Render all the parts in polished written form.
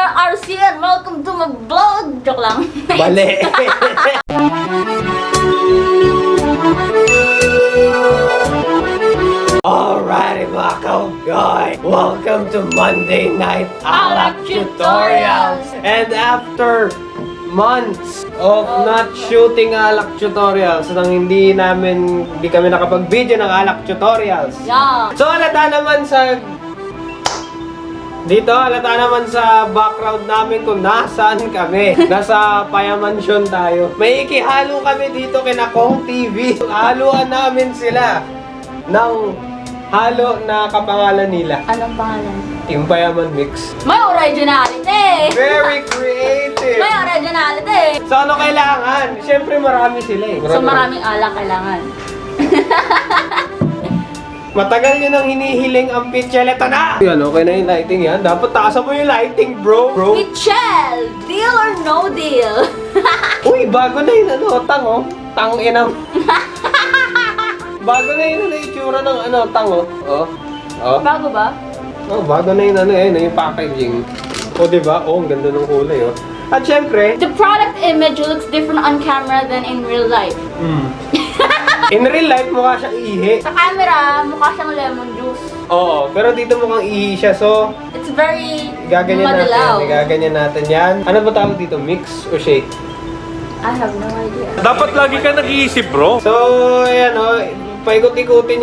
there, RC, and welcome to my vlog! Joke lang. Mali! Alrighty mga ka-goy! Welcome to Monday Night Alak Tutorials! And after months of not shooting Alak Tutorials nang hindi kami nakapag-video ng Alak Tutorials. Yeah. So halata naman sa background namin kung nasaan kami. Nasa Payaman tayo. May ikihalo kami dito kina Cong TV. Haluan namin sila ng halo na kapangalan nila. Anong pangalan? Yung Payaman Mix. May originality! Very creative! May originality! So ano kailangan? Siyempre marami sila eh. So maraming alak kailangan. Matagal nyo nang hinihiling ang pitchel. Ito na! Yan, okay na yung lighting yan. Dapat taasan mo yung lighting, bro. Pitchel! Deal or no deal? Uy, bago na yung tang. Tang-inang. Bago na yung itsura ng tang, oh. Bago ba? Oh, bago na yung yung packaging. O, diba? Oh, ang ganda ng kulay, oh. At syempre, The product image looks different on camera than in real life. In real life, mukha siyang ihi. Sa camera, mukha siyang lemon juice. Oo, pero dito mukhang ihi siya, so It's very gaganyan madalaw. natin. Gaganyan natin yan. Ano ba tawag dito? Mix o shake? I have no idea. Dapat lagi ka nag-iisip, bro. So, ayan paikot-ikutin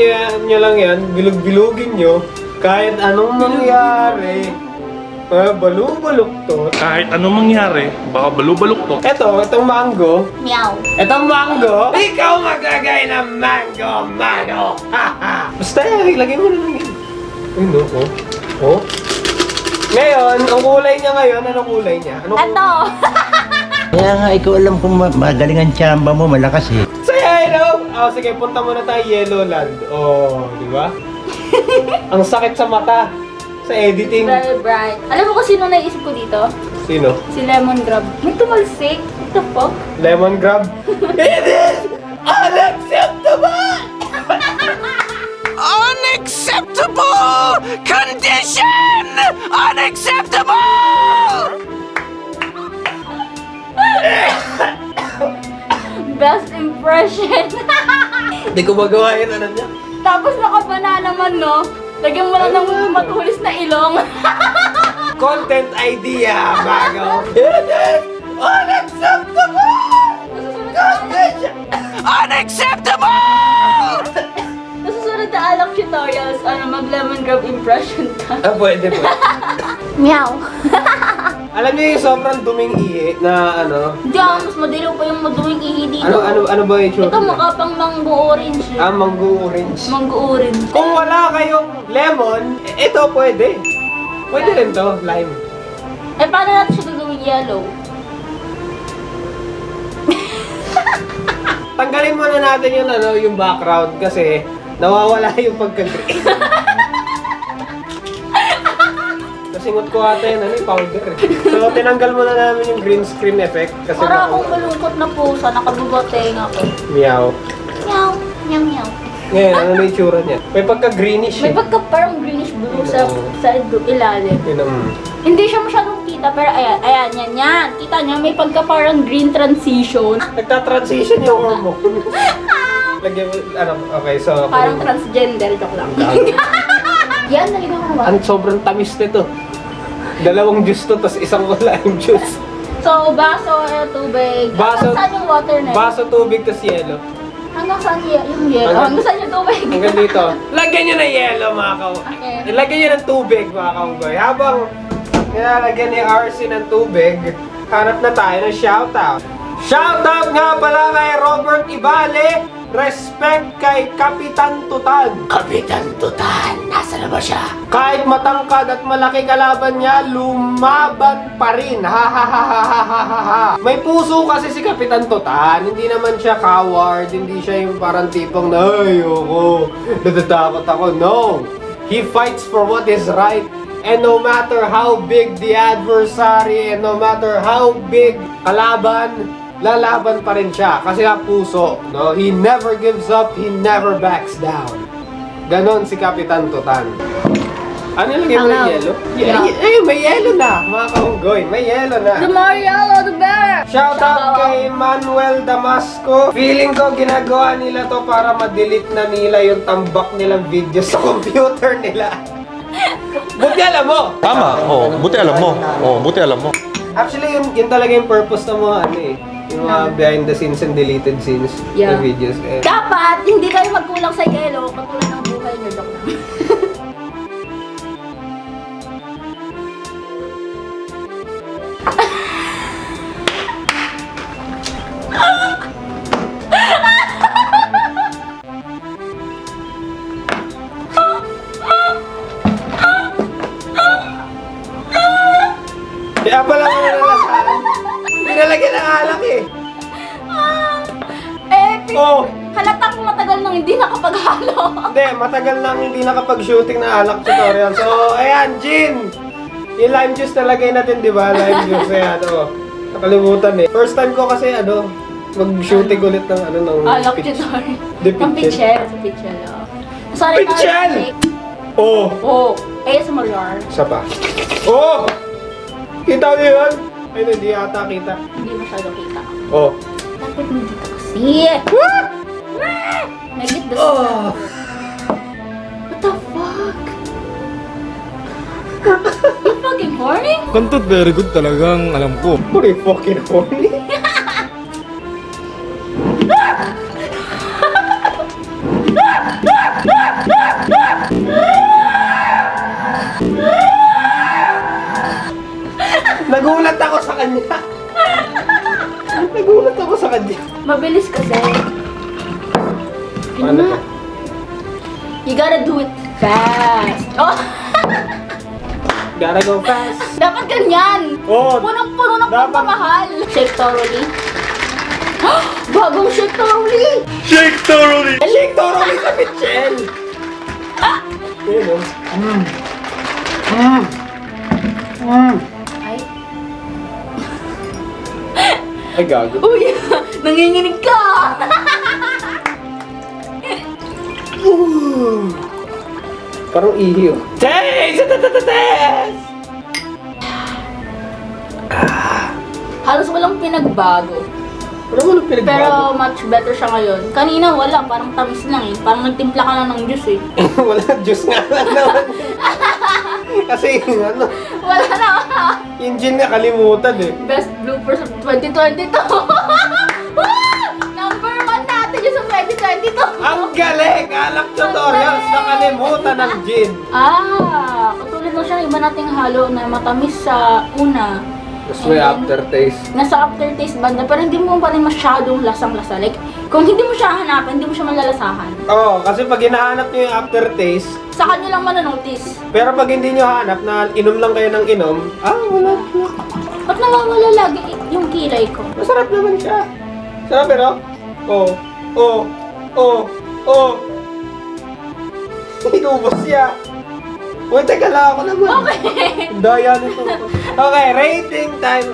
nyo lang yan. Bilog-bilugin nyo. Kahit anong mangyari. Balu-baluktot. Kahit anong mangyari, baka balubaluktot. Itong mango. Meow. Itong mango. Ikaw magagay ng mango, mano. Basta ilagay mo na lang yan. Ay, no, oh. Ngayon, ang kulay niya ngayon, anong kulay niya? Ito! Kaya nga, ikaw alam kung magaling ang tsamba mo, malakas eh. So, yellow! Sige, punta muna tayo Yellow Land. Oh, di ba? Ang sakit sa mata. Sa editing. Very bright. Alam mo kung sino naisip ko dito? Sino? Si Lemon Grab. May tumalsik. What the fuck? Lemon Grab. It is unacceptable! Unacceptable condition! Unacceptable! Best impression. Hindi ko magawa yun, niya? Tapos nakabana naman, no? Lagyan mo lang ng matulis na ilong. Content idea, bago. It is unacceptable! Condition! Unacceptable! Nasusunod na Alak Tutorials, mag-lemon grab impression ka. Pwede. Meow. Alam niyo yung sobrang duming ihi na Hindi mas madilaw pa yung maduming ihi dito. Ano ba yung itsura? Ito mukha pang mango orange. Mango orange. Mango orange. Kung wala kayong lemon, ito pwede. Pwede rin to, lime. Paano natin siya gagawin yellow? Tanggalin muna natin yung background kasi nawawala yung pagka-green. Nasingot ko ata yung powder. So, tinanggal muna namin yung green screen effect. Kasi Para akong malungkot na pusa, nakabubateng ako. Meow. Meow. Meow, meow. Ngayon, ano na yung tsura niya? May pagka-greenish May pagka parang greenish blue sa ilalim. Yun. Hindi siya masyadong kita, pero ayan, yan. Kita niya, may pagka parang green transition. Nagta-transition yung hormone. Lagyan mo, okay, so... Parang transgender, joke lang. Yan, nalinaw ko naman. Ang sobrang tamis nito. 2 juice to, tapos isang lime juice. So, baso, tubig. Baso- Hanggang saan yung water na yun? Baso, tubig, tapos yellow. Hanggang saan yung yellow? Hanggang saan yung tubig? Hanggang dito. Lagyan nyo ng yellow, mga Okay. Lagyan nyo ng tubig, mga kaugoy. Habang nilalagyan ni RC ng tubig, hanap na tayo ng shoutout. Shoutout nga pala kay Robert Ibale. Respect kay Kapitantutan. Kapitantutan, nasa na ba siya? Kahit matangkad at malaki kalaban niya, lumaban pa rin. Ha ha ha ha ha ha ha. May puso kasi si Kapitantutan. Hindi naman siya coward. Hindi siya yung parang tipong na, ayoko, natatakot ako. No! He fights for what is right. And no matter how big the adversary, and no matter how big kalaban, lalaban pa rin siya kasi nga puso, no? He never gives up, he never backs down. Ganon si Kapitantutan. Ano lagyan mo ng yelo? May yelo na, mga kaunggoy. May yelo na. The more yellow, the better! Shoutout kay Manuel Damasco. Feeling ko ginagawa nila to para ma-delete na nila yung tambak nilang video sa computer nila. Buti alam mo! Tama. Buti alam mo. Actually, yun talaga yung purpose ng mga ano eh. Yung mga behind the scenes and deleted scenes na videos. Eh. Dapat, hindi kayo magkulang sa yelo, katulad ng buhay nyo, Dok. Kaya pala ko nalalasahan. Pinalagyan ng alak eh. Halatang matagal nang hindi nakapaghalo. Hindi, matagal nang hindi nakapag-shooting ng alak tutorial. So, ayan, Jin! Yung lime juice nalagay natin, di ba? Lime juice, ayan, nakalimutan eh. First time ko kasi, mag-shooting ulit ng, ng Alak pitch. tutorial. Di Ng pitchel. pitchel, Sorry, Pitchel! sa Mariar. Isa pa. Kita niyo yun? Ay, hindi yata kita. Hindi masyado kita. Dapat mo dito kasi. Nagit the What the fuck? You fucking horny? Kantot very good talagang alam ko. Puri fucking horny. Nagulat ako sa kanya. Nagulat ako sa kanya. Mabilis kasi. Paano to? You gotta do it fast. Gotta go fast. Dapat ganyan. Punong-puno ng dapat. pagmamahal. Shake thoroughly. Bagong shake thoroughly. Shake thoroughly! Shake thoroughly sa pitchel. Ayun Ay, gago. Uy, nanginginig ka. Parang ihi Taste! Halos walang pinagbago. Ano pinagbago? Pero much better siya ngayon. Kanina wala, parang tamis lang eh. Parang nagtimpla ka na ng juice eh. Wala, juice nga lang naman. Kasi Wala na. yung gin na kalimutan eh. Best bloopers of 2022. Number 1 natin yung sa 2022. Ang galing! Alak tutorials na kalimutan ng gin. Katulad lang siya ng iba nating halo na matamis sa una. Tapos may aftertaste. Nasa aftertaste banda, pero hindi mo pa rin masyadong lasang-lasa. Like, kung hindi mo siya hanapin, hindi mo siya malalasahan. Kasi pag hinahanap nyo yung aftertaste, Sa kanya lang mananotice. pero pag hindi nyo hanap na inom lang kayo ng inom, wala. Ba't nawawala lagi yung kilay ko? Masarap naman siya. Sarap pero? Inubos siya. Uy, teka lang ako naman. Okay. Daya nito. Okay, rating time,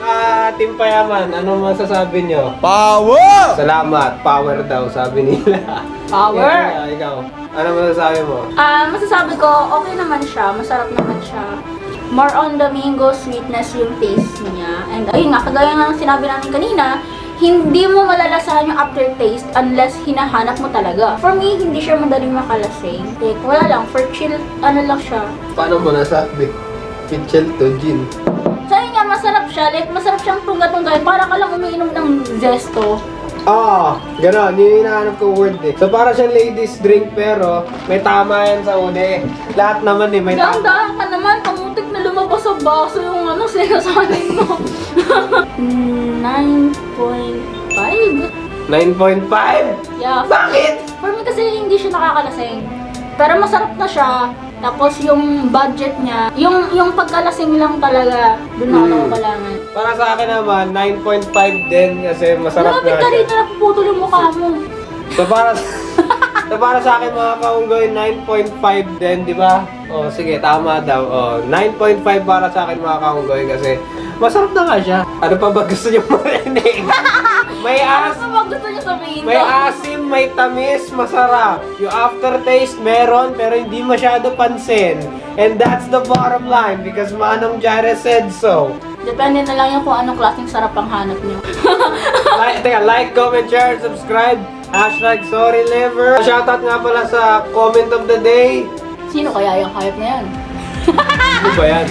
Team Payaman. Ano masasabi nyo? Power! Salamat, power daw, sabi nila. Power! Ikaw, ano masasabi mo? Masasabi ko, okay naman siya. Masarap naman siya. More on the mango sweetness yung taste niya. And ayun nga, kagaya nga ng sinabi namin kanina, hindi mo malalasahan yung aftertaste unless hinahanap mo talaga. For me, hindi siya madaling makalasing. Like, wala lang. For chill, lang siya. Paano mo nasabi? Pitchel to gin. Sabi nga, masarap siya. Like, masarap siyang tungga-tunggain. Para ka lang umiinom ng zesto. Ganon. Yun yung hinahanap ko word eh. So, para siyang ladies drink pero may tama yan sa uni. Lahat naman eh, may tama. Dahan-dahan ka naman. Kamutik na lumabas sa baso yung sinasabi mo. 9.5? 9.5? Yeah. Bakit? For me kasi hindi siya nakakalasing. Pero masarap na siya. Tapos yung budget niya, yung pagkalasing lang talaga, doon ako kailangan. Para sa akin naman, 9.5 din kasi masarap Grabe nga ka rin siya. na napuputol yung mukha mo. So para sa akin mga kaunggoy, 9.5 din, di ba? Sige, tama daw. 9.5 para sa akin mga kaunggoy kasi masarap na nga siya. Ano pa ba gusto niyo marinig? Ano ba gusto niyo sabihin May doon? asim, may tamis, masarap. Yung aftertaste meron pero hindi masyado pansin. And that's the bottom line because Manong Jireh said so. Depende na lang yung kung anong klaseng sarap ang hanap nyo. Like, comment, share, subscribe. #SorryLiver. Shoutout nga pala sa comment of the day. Sino kaya yung hype na yan? Ano ba yan?